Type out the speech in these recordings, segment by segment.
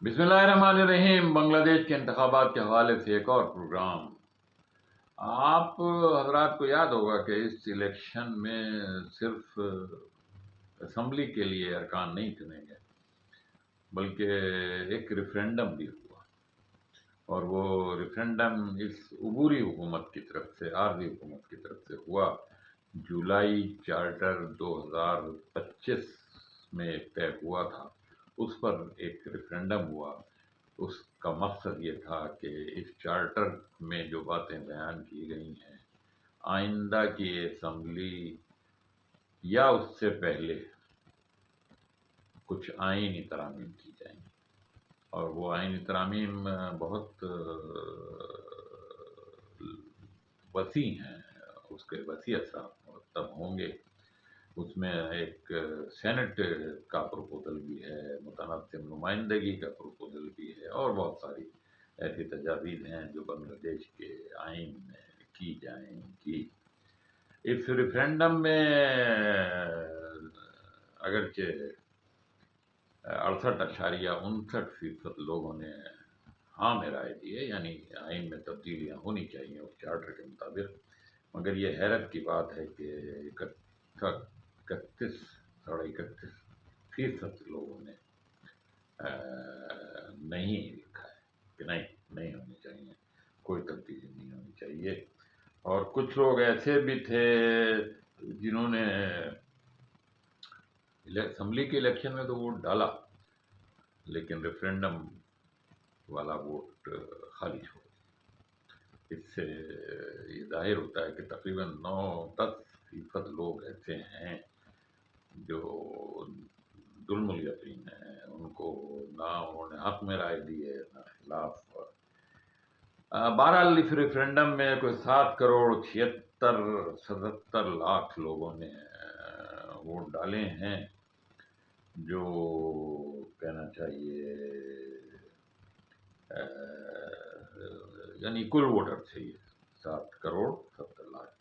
بسم اللہ الرحمن الرحیم۔ بنگلہ دیش کے انتخابات کے حوالے سے ایک اور پروگرام۔ آپ حضرات کو یاد ہوگا کہ اس الیکشن میں صرف اسمبلی کے لیے ارکان نہیں چنے گئے بلکہ ایک ریفرینڈم بھی ہوا، اور وہ ریفرینڈم اس عبوری حکومت کی طرف سے، عارضی حکومت کی طرف سے ہوا۔ جولائی چارٹر 2025 میں طے ہوا تھا، اس پر ایک ریفرینڈم ہوا۔ اس کا مقصد یہ تھا کہ اس چارٹر میں جو باتیں بیان کی گئی ہیں، آئندہ کی اسمبلی یا اس سے پہلے کچھ آئینی ترامیم کی جائیں گی، اور وہ آئینی ترامیم بہت وسیع ہیں، اس کے وسیع اثرات مرتب ہوں گے۔ اس میں ایک سینٹ کا پروپوزل بھی ہے، متناسب نمائندگی کا پروپوزل بھی ہے، اور بہت ساری ایسی تجاویز ہیں جو بنگلہ دیش کے آئین میں کی جائیں گی۔ اس ریفرینڈم میں اگرچہ 68.59% لوگوں نے ہاں میں رائے دی ہے، یعنی آئین میں تبدیلیاں ہونی چاہیے اس چارٹر کے مطابق، مگر یہ حیرت کی بات ہے کہ 31.31% لوگوں نے نہیں لکھا ہے کہ نہیں ہونی چاہیے، کوئی تبدیلی نہیں ہونی چاہیے۔ اور کچھ لوگ ایسے بھی تھے جنہوں نے اسمبلی کے الیکشن میں تو ووٹ ڈالا، لیکن ریفرینڈم والا ووٹ خالی چھوڑ دیا۔ اس سے یہ ظاہر ہوتا ہے کہ تقریباً 9-10% لوگ ایسے ہیں جو ظلم الیقین ہیں، ان کو نہ انہوں نے حق میں رائے دی ہے نہ خلاف۔ بہرحال اس ریفرینڈم میں کوئی 7 کروڑ 77 لاکھ لوگوں نے ووٹ ڈالے ہیں، جو کہنا چاہیے یعنی کل ووٹر تھے یہ 7 کروڑ 70 لاکھ،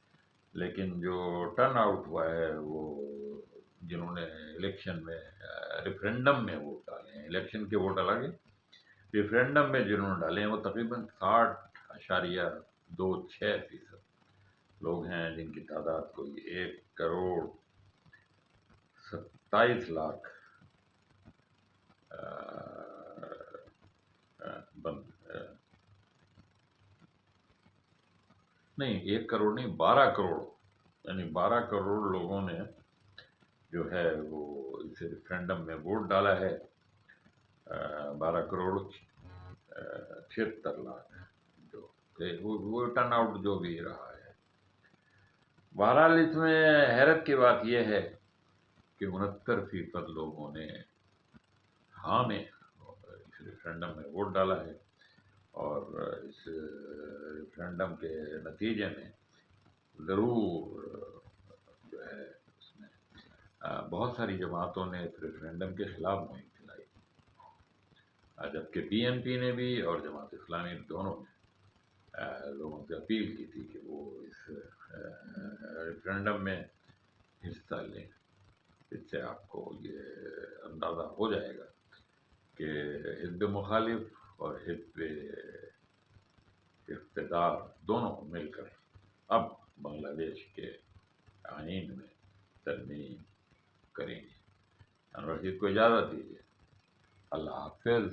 لیکن جو ٹرن آؤٹ ہوا ہے وہ جنہوں نے الیکشن میں ریفرینڈم میں ووٹ ڈالے ہیں، الیکشن کے ووٹ الگ ہیں، ریفرینڈم میں جنہوں نے ڈالے ہیں وہ تقریباً 60.26% لوگ ہیں، جن کی تعداد کوئی 1 کروڑ 27 لاکھ نہیں 1 کروڑ نہیں 12 کروڑ، یعنی 12 کروڑ لوگوں نے جو ہے وہ اس ریفرینڈم میں ووٹ ڈالا ہے۔ 12 کروڑ 76 لاکھ جو وہ ٹرن آؤٹ جو بھی رہا ہے۔ بہرحال اس میں حیرت کی بات یہ ہے کہ 69% لوگوں نے ہاں میں اس ریفرینڈم میں ووٹ ڈالا ہے، اور اس ریفرینڈم کے نتیجے میں ضرور جو ہے اس میں بہت ساری جماعتوں نے اس ریفرینڈم کے خلاف مہم چلائی، جبکہ BNP نے بھی اور جماعت اسلامی دونوں نے لوگوں سے اپیل کی تھی کہ وہ اس ریفرینڈم میں حصہ لیں۔ اس سے آپ کو یہ اندازہ ہو جائے گا کہ حزب مخالف اور حزب اقتدار دونوں مل کر اب بنگلہ دیش کے آئین میں ترمیم کریں گے۔ انور رشید کو اجازت دیجیے، اللہ حافظ۔